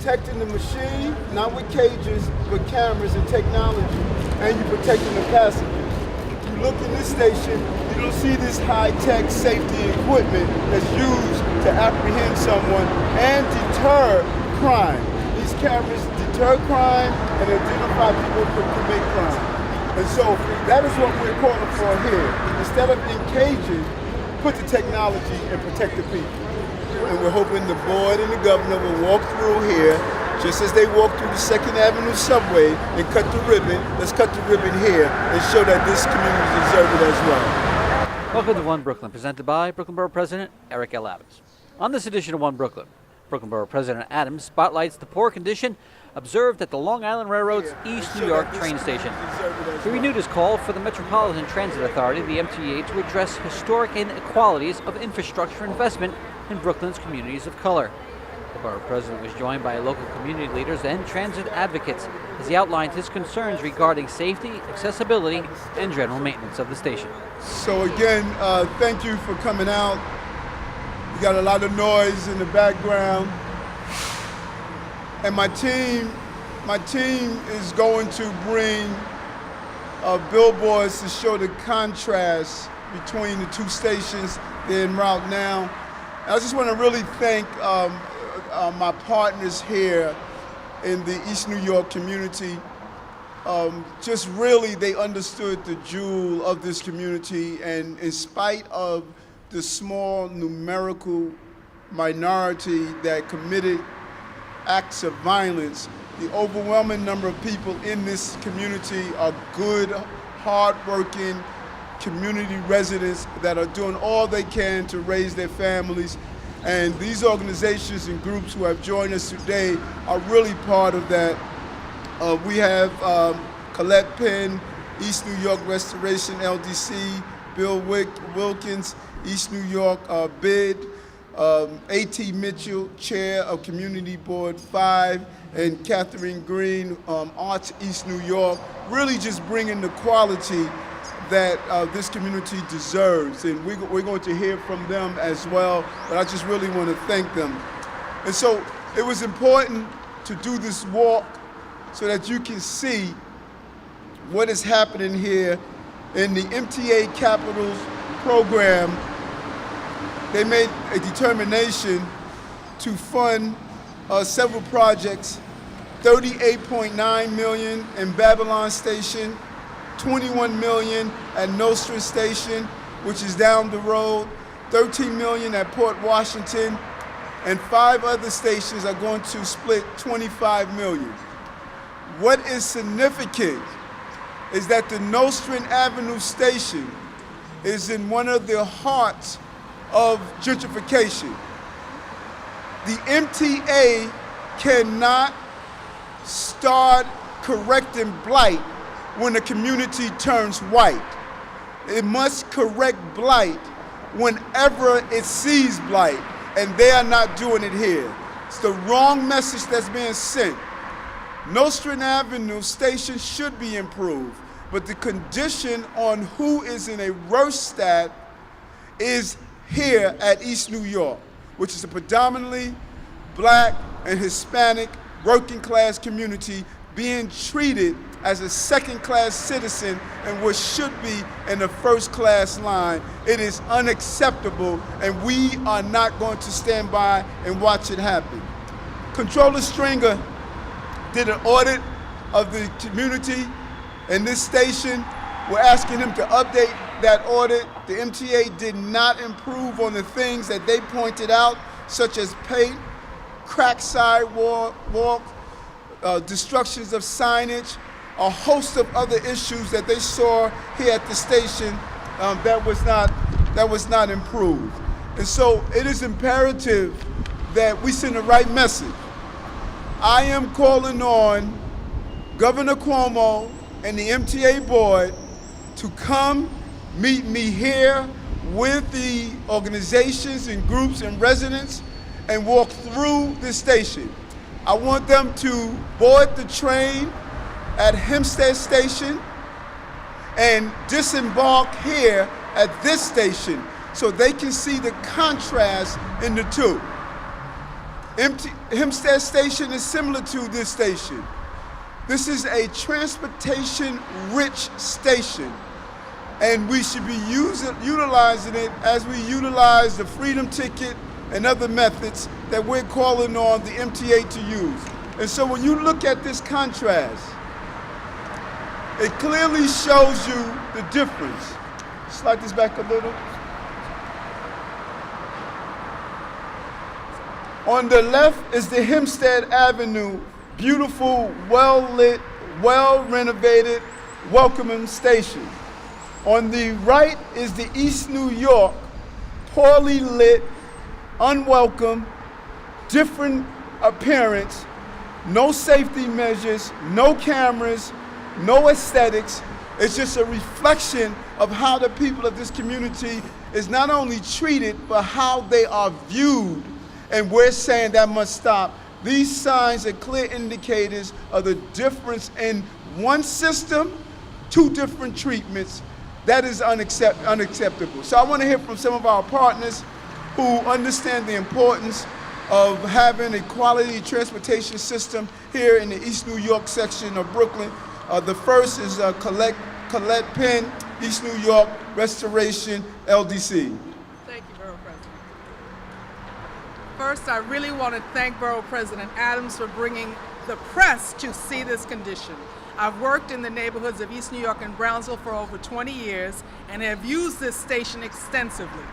protecting the machine, not with cages, but cameras and technology, and you're protecting the passengers. You look in this station, you don't see this high-tech safety equipment that's used to apprehend someone and deter crime. These cameras deter crime and identify people who commit crime. And so that is what we're calling for here. Instead of engaging, put the technology and protect the people. And we're hoping the board and the governor will walk through here, just as they walk through the 2nd Avenue subway and cut the ribbon. Let's cut the ribbon here and show that this community deserves it as well. Welcome to One Brooklyn, presented by Brooklyn Borough President Eric L. Adams. On this edition of One Brooklyn, Brooklyn Borough President Adams spotlights the poor condition observed at the Long Island Railroad's East New York train station. He renewed his call for the Metropolitan Transit Authority, the MTA, to address historic inequalities of infrastructure investment in Brooklyn's communities of color. The borough president was joined by local community leaders and transit advocates as he outlined his concerns regarding safety, accessibility, and general maintenance of the station. So again, thank you for coming out. You got a lot of noise in the background. And my team is going to bring billboards to show the contrast between the two stations. They're en route now. And I just want to really thank my partners here in the East New York community. Just really, they understood the jewel of this community, and in spite of the small numerical minority that committed acts of violence, the overwhelming number of people in this community are good, hard-working community residents that are doing all they can to raise their families. And these organizations and groups who have joined us today are really part of that. We have Colette Penn, East New York Restoration LDC, Bill Wilkins, East New York BID, A.T. Mitchell, Chair of Community Board 5, and Catherine Green, Arts East New York, really just bringing the quality that this community deserves. And we're going to hear from them as well, but I just really want to thank them. And so it was important to do this walk so that you can see what is happening here in the MTA Capitals program. They made a determination to fund several projects, $38.9 million in Babylon Station, $21 million at Nostrand Station, which is down the road, $13 million at Port Washington, and 5 other stations are going to split $25 million. What is significant is that the Nostrand Avenue Station is in one of the hearts of gentrification. The MTA cannot start correcting blight when the community turns white. It must correct blight whenever it sees blight, and they are not doing it here. It's the wrong message that's being sent. Nostrand Avenue Station should be improved, but the condition on who is in a worse stat is here at East New York, which is a predominantly Black and Hispanic working class community being treated as a second-class citizen and what should be in the first-class line. It is unacceptable, and we are not going to stand by and watch it happen. Controller Stringer did an audit of the community and this station. We're asking him to update that audit. The MTA did not improve on the things that they pointed out, such as paint, cracked sidewalk, destructions of signage, a host of other issues that they saw here at the station that was not improved. And so it is imperative that we send the right message. I am calling on Governor Cuomo and the MTA board to come meet me here with the organizations and groups and residents and walk through the station. I want them to board the train at Hempstead Station and disembark here at this station so they can see the contrast in the two. Hempstead Station is similar to this station. This is a transportation-rich station, and we should be utilizing it as we utilize the Freedom Ticket and other methods that we're calling on the MTA to use. And so when you look at this contrast, it clearly shows you the difference. Slide this back a little. On the left is the Hempstead Avenue, beautiful, well-lit, well-renovated, welcoming station. On the right is the East New York, poorly lit, unwelcome, different appearance, no safety measures, no cameras, no aesthetics. It's just a reflection of how the people of this community is not only treated, but how they are viewed. And we're saying that must stop. These signs are clear indicators of the difference in one system, two different treatments. That is unacceptable. So I want to hear from some of our partners who understand the importance of having a quality transportation system here in the East New York section of Brooklyn. The first is Colette Penn, East New York Restoration, LDC. Thank you, Borough President. First, I really want to thank Borough President Adams for bringing the press to see this condition. I've worked in the neighborhoods of East New York and Brownsville for over 20 years and have used this station extensively.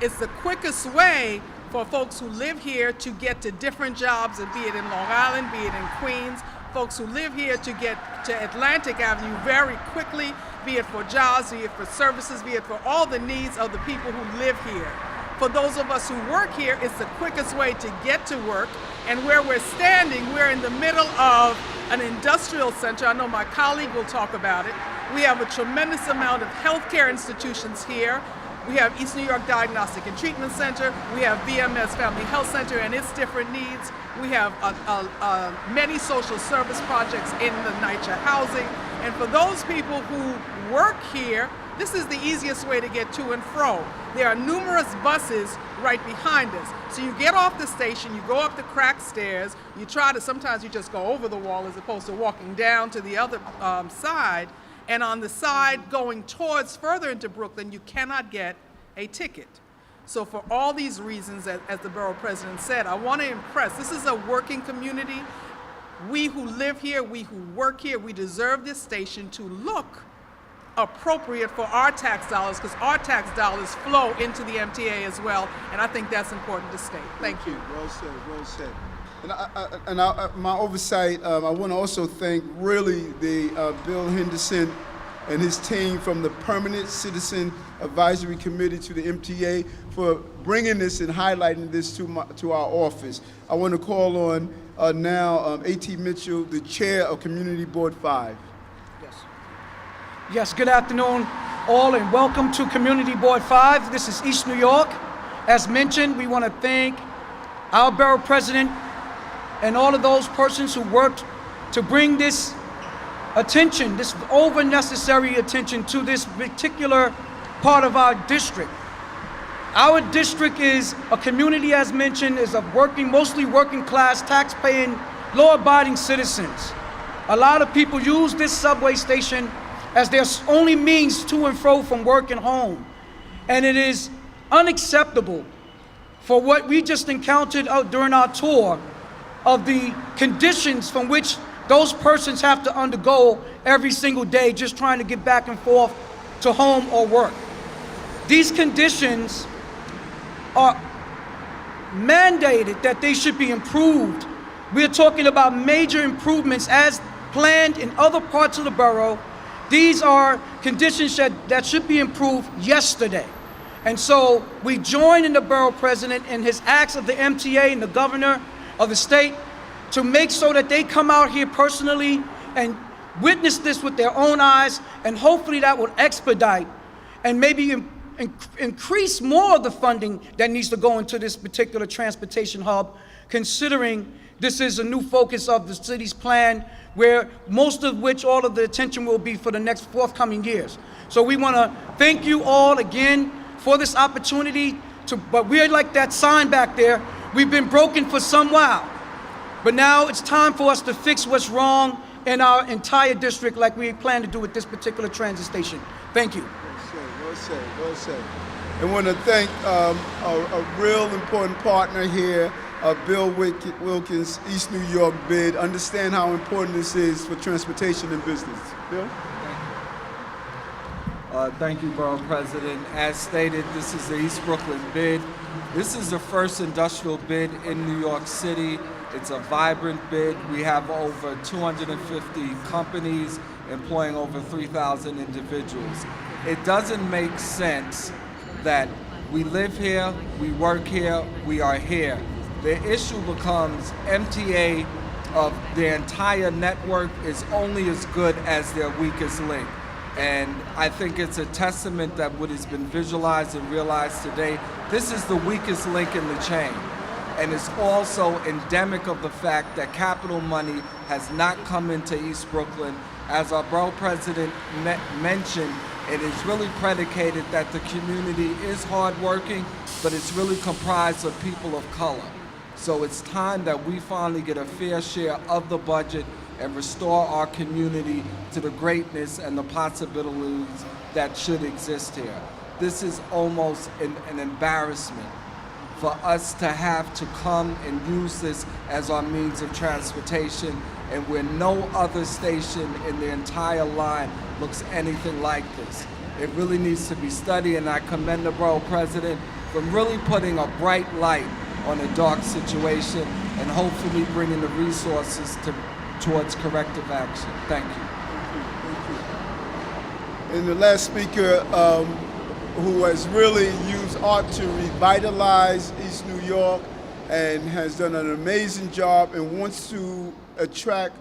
It's the quickest way for folks who live here to get to different jobs, be it in Long Island, be it in Queens, folks who live here to get to Atlantic Avenue very quickly, be it for jobs, be it for services, be it for all the needs of the people who live here. For those of us who work here, it's the quickest way to get to work. And where we're standing, we're in the middle of an industrial center. I know my colleague will talk about it. We have a tremendous amount of healthcare institutions here. We have East New York Diagnostic and Treatment Center. We have BMS Family Health Center and its different needs. We have many social service projects in the NYCHA housing. And for those people who work here, this is the easiest way to get to and fro. There are numerous buses right behind us. So you get off the station, you go up the cracked stairs, sometimes you just go over the wall as opposed to walking down to the other side. And on the side going towards further into Brooklyn, you cannot get a ticket. So for all these reasons, as the Borough President said, I want to impress, this is a working community. We who live here, we who work here, we deserve this station to look appropriate for our tax dollars, because our tax dollars flow into the MTA as well, and I think that's important to state. Thank you. Well said, well said. My oversight, I want to also thank really the Bill Henderson and his team from the Permanent Citizen Advisory Committee to the MTA for bringing this and highlighting this to our office. I want to call on now A.T. Mitchell, the chair of Community Board 5. Yes, good afternoon all and welcome to Community Board 5. This is East New York. As mentioned, we want to thank our Borough President and all of those persons who worked to bring this attention, this over necessary attention to this particular part of our district. Our district is a community, as mentioned, is of mostly working class, tax-paying, law-abiding citizens. A lot of people use this subway station as their only means to and fro from work and home. And it is unacceptable for what we just encountered during our tour of the conditions from which those persons have to undergo every single day just trying to get back and forth to home or work. These conditions are mandated that they should be improved. We're talking about major improvements as planned in other parts of the borough. These are conditions that should be improved yesterday. And so we join in the Borough President in his acts of the MTA and the governor of the state to make so that they come out here personally and witness this with their own eyes, and hopefully that will expedite and maybe increase more of the funding that needs to go into this particular transportation hub, considering this is a new focus of the city's plan, where most of which all of the attention will be for the next forthcoming years. So we want to thank you all again for this opportunity but we're like that sign back there. We've been broken for some while, but now it's time for us to fix what's wrong in our entire district like we plan to do with this particular transit station. Thank you. Well said, well said. I want to thank a real important partner here, Bill Wilkins, East New York bid. Understand how important this is for transportation and business. Bill? Thank you, Borough President. As stated, this is the East Brooklyn bid. This is the first industrial bid in New York City. It's a vibrant bid. We have over 250 companies employing over 3,000 individuals. It doesn't make sense that we live here, we work here, we are here. The issue becomes MTA of the entire network is only as good as their weakest link. And I think it's a testament that what has been visualized and realized today, this is the weakest link in the chain. And it's also endemic of the fact that capital money has not come into East Brooklyn. As our Borough President mentioned, it is really predicated that the community is hardworking, but it's really comprised of people of color. So it's time that we finally get a fair share of the budget and restore our community to the greatness and the possibilities that should exist here. This is almost an embarrassment for us to have to come and use this as our means of transportation, and where no other station in the entire line looks anything like this. It really needs to be studied, and I commend the Borough President for really putting a bright light on a dark situation and hopefully bringing the resources towards corrective action. Thank you. And the last speaker, who has really used art to revitalize East New York and has done an amazing job and wants to attract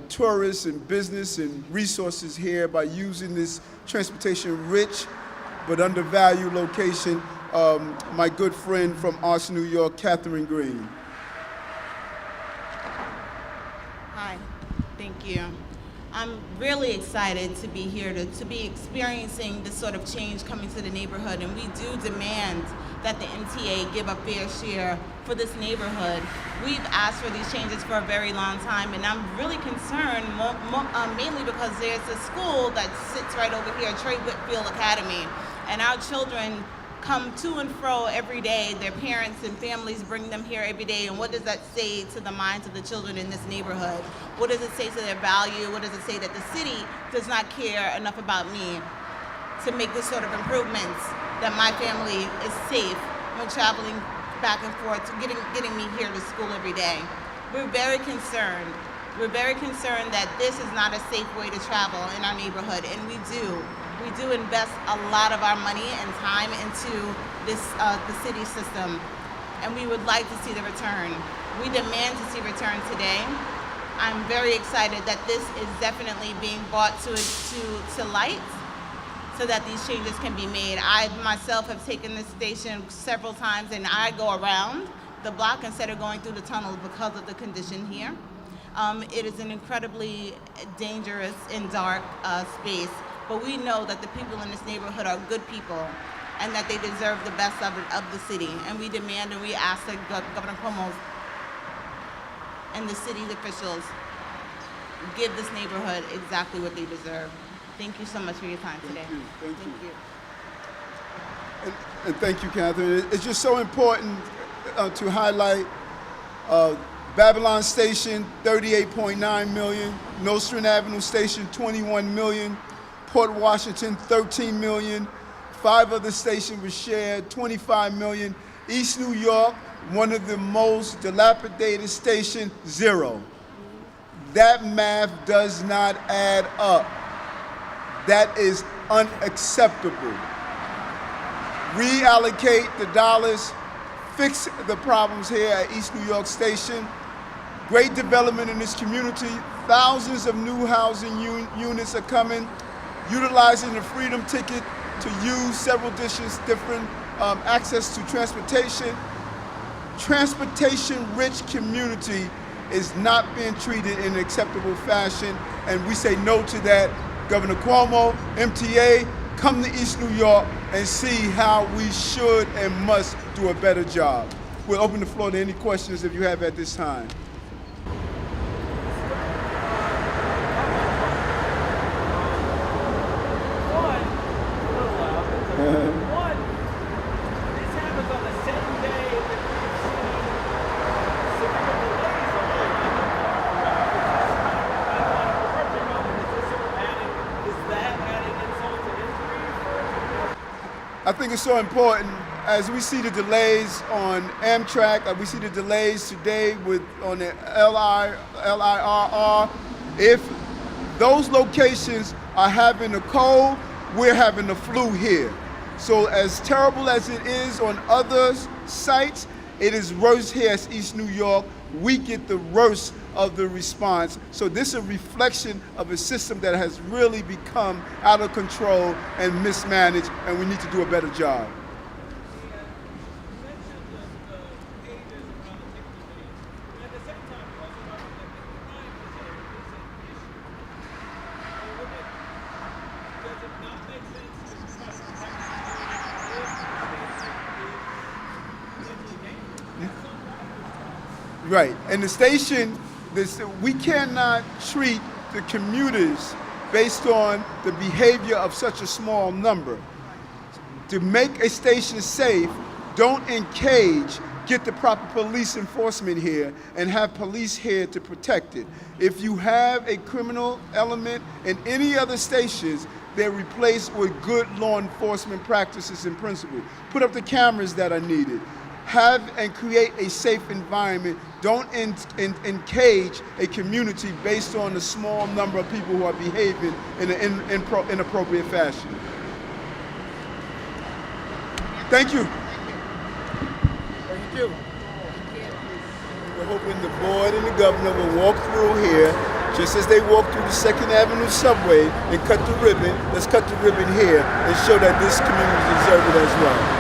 tourists and business and resources here by using this transportation-rich but undervalued location, my good friend from Arts, New York, Catherine Green. Hi, thank you. I'm really excited to be here, to be experiencing this sort of change coming to the neighborhood, and we do demand that the MTA give a fair share for this neighborhood. We've asked for these changes for a very long time, and I'm really concerned mainly because there's a school that sits right over here, Trey Whitfield Academy, and our children come to and fro every day. Their parents and families bring them here every day, and what does that say to the minds of the children in this neighborhood? What does it say to their value? What does it say that the city does not care enough about me to make this sort of improvements, that my family is safe when traveling back and forth, getting me here to school every day? We're very concerned. We're very concerned that this is not a safe way to travel in our neighborhood, and we do invest a lot of our money and time into this the city system, and we would like to see the return. We demand to see return today. I'm very excited that this is definitely being brought to light so that these changes can be made. I myself have taken this station several times, and I go around the block instead of going through the tunnel because of the condition here. It is an incredibly dangerous and dark space. But we know that the people in this neighborhood are good people and that they deserve the best of the city. And we demand and we ask that Governor Cuomo and the city officials give this neighborhood exactly what they deserve. Thank you so much for your time today. Thank you. And thank you, Catherine. It's just so important to highlight Babylon Station, 38.9 million, Nostrand Avenue Station, 21 million, Port Washington, 13 million. 5 other stations were shared, 25 million. East New York, one of the most dilapidated stations, 0. That math does not add up. That is unacceptable. Reallocate the dollars, fix the problems here at East New York Station. Great development in this community. Thousands of new housing units are coming. Utilizing the Freedom Ticket to use several different access to transportation. Transportation-rich community is not being treated in an acceptable fashion, and we say no to that. Governor Cuomo, MTA, come to East New York and see how we should and must do a better job. we'll open the floor to any questions if you have at this time. I think it's so important as we see the delays on Amtrak, we see the delays today on the LIRR. If those locations are having a cold, we're having the flu here. So as terrible as it is on other sites, it is worse here as East New York. We get the worst of the response. So this is a reflection of a system that has really become out of control and mismanaged, and we need to do a better job. Right, and the station, we cannot treat the commuters based on the behavior of such a small number. To make a station safe, don't encage, get the proper police enforcement here and have police here to protect it. If you have a criminal element in any other stations, they're replaced with good law enforcement practices and principles. Put up the cameras that are needed. Have and create a safe environment. Don't encage a community based on the small number of people who are behaving in an inappropriate fashion. Thank you. Thank you. We're hoping the board and the governor will walk through here just as they walk through the 2nd Avenue subway and cut the ribbon. Let's cut the ribbon here and show that this community deserves it as well.